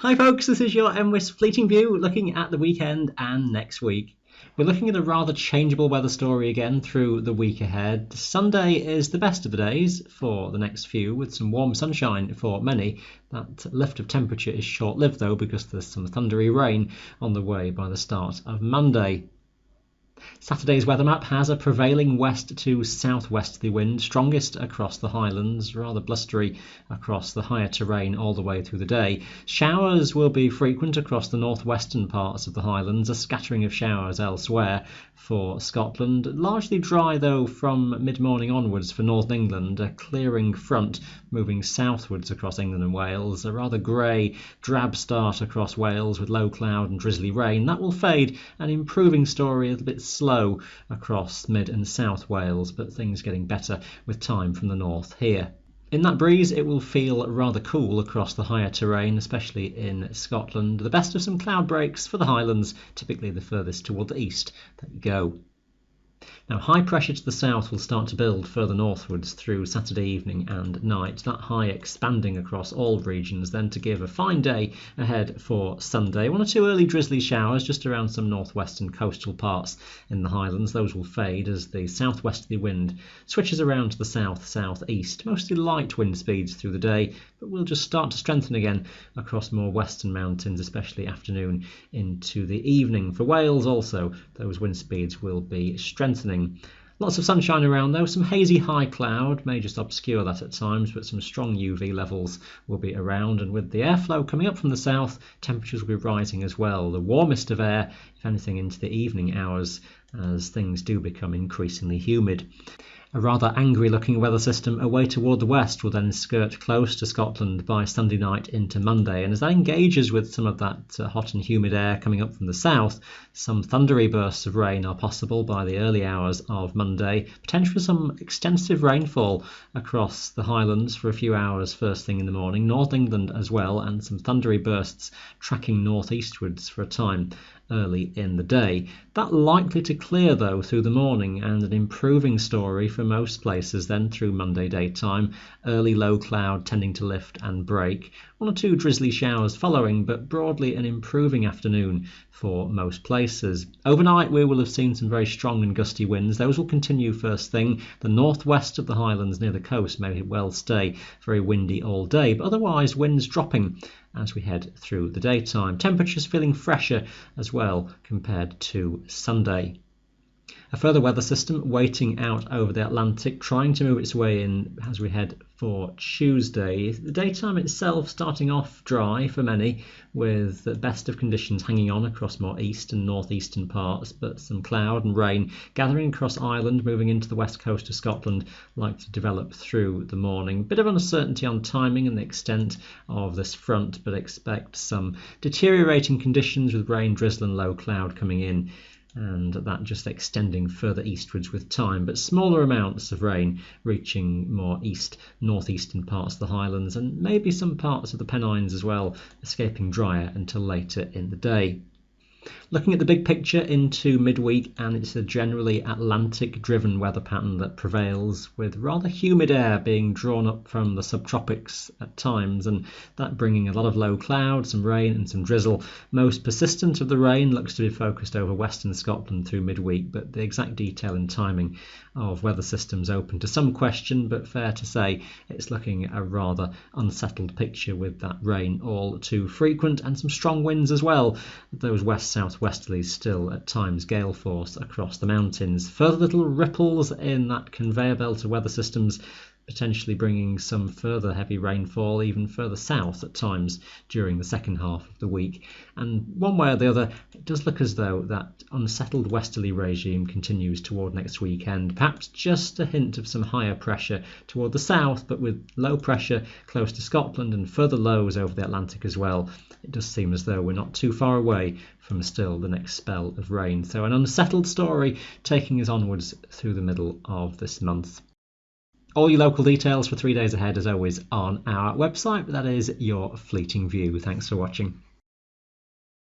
Hi folks, this is your MWIS Fleeting View looking at the weekend and next week. We're looking at a rather changeable weather story again through the week ahead. Sunday is the best of the days for the next few, with some warm sunshine for many. That lift of temperature is short-lived though, because there's some thundery rain on the way by the start of Monday. Saturday's weather map has a prevailing west to southwesterly wind, strongest across the highlands, rather blustery across the higher terrain all the way through the day. Showers will be frequent across the northwestern parts of the highlands, a scattering of showers elsewhere for Scotland. Largely dry though from mid-morning onwards for northern England, a clearing front moving southwards across England and Wales, a rather grey, drab start across Wales with low cloud and drizzly rain. That will fade, an improving story, a little bit slow across mid and south Wales, but things getting better with time from the north here. In that breeze, it will feel rather cool across the higher terrain, especially in Scotland. The best of some cloud breaks for the Highlands, typically the furthest toward the east that you go. Now, high pressure to the south will start to build further northwards through Saturday evening and night, that high expanding across all regions, then to give a fine day ahead for Sunday. One or two early drizzly showers just around some northwestern coastal parts in the Highlands. Those will fade as the southwesterly wind switches around to the south-southeast. Mostly light wind speeds through the day, but will just start to strengthen again across more western mountains, especially afternoon into the evening. For Wales also, those wind speeds will be strengthening. Lots of sunshine around though, some hazy high cloud may just obscure that at times, but some strong UV levels will be around, and with the airflow coming up from the south, temperatures will be rising as well. The warmest of air, if anything, into the evening hours as things do become increasingly humid. A rather angry-looking weather system away toward the west will then skirt close to Scotland by Sunday night into Monday, and as that engages with some of that hot and humid air coming up from the south, some thundery bursts of rain are possible by the early hours of Monday. Potential for some extensive rainfall across the Highlands for a few hours first thing in the morning, North England as well, and some thundery bursts tracking northeastwards for a time early in the day. That likely to clear though through the morning, and an improving story for most places then through Monday daytime. Early low cloud tending to lift and break. One or two drizzly showers following, but broadly an improving afternoon for most places. Overnight we will have seen some very strong and gusty winds. Those will continue first thing. The northwest of the Highlands near the coast may well stay very windy all day, but otherwise winds dropping as we head through the daytime. Temperatures feeling fresher as well compared to Sunday. A further weather system waiting out over the Atlantic, trying to move its way in as we head for Tuesday. The daytime itself starting off dry for many, with the best of conditions hanging on across more east and northeastern parts, but some cloud and rain gathering across Ireland, moving into the west coast of Scotland, like to develop through the morning. Bit of uncertainty on timing and the extent of this front, but expect some deteriorating conditions with rain, drizzle and low cloud coming in, and that just extending further eastwards with time, but smaller amounts of rain reaching more east, northeastern parts of the Highlands, and maybe some parts of the Pennines as well, escaping drier until later in the day. Looking at the big picture into midweek, and it's a generally Atlantic-driven weather pattern that prevails, with rather humid air being drawn up from the subtropics at times, and that bringing a lot of low cloud, some rain and some drizzle. Most persistent of the rain looks to be focused over western Scotland through midweek, but the exact detail and timing of weather systems open to some question, but fair to say it's looking a rather unsettled picture with that rain all too frequent, and some strong winds as well. Those west-southwesterlies still at times gale force across the mountains. Further little ripples in that conveyor belt of weather systems, potentially bringing some further heavy rainfall even further south at times during the second half of the week. And one way or the other, it does look as though that unsettled westerly regime continues toward next weekend. Perhaps just a hint of some higher pressure toward the south, but with low pressure close to Scotland and further lows over the Atlantic as well. It does seem as though we're not too far away from still the next spell of rain. So an unsettled story taking us onwards through the middle of this month. All your local details for 3 days ahead, as always, on our website, but that is your fleeting view. Thanks for watching.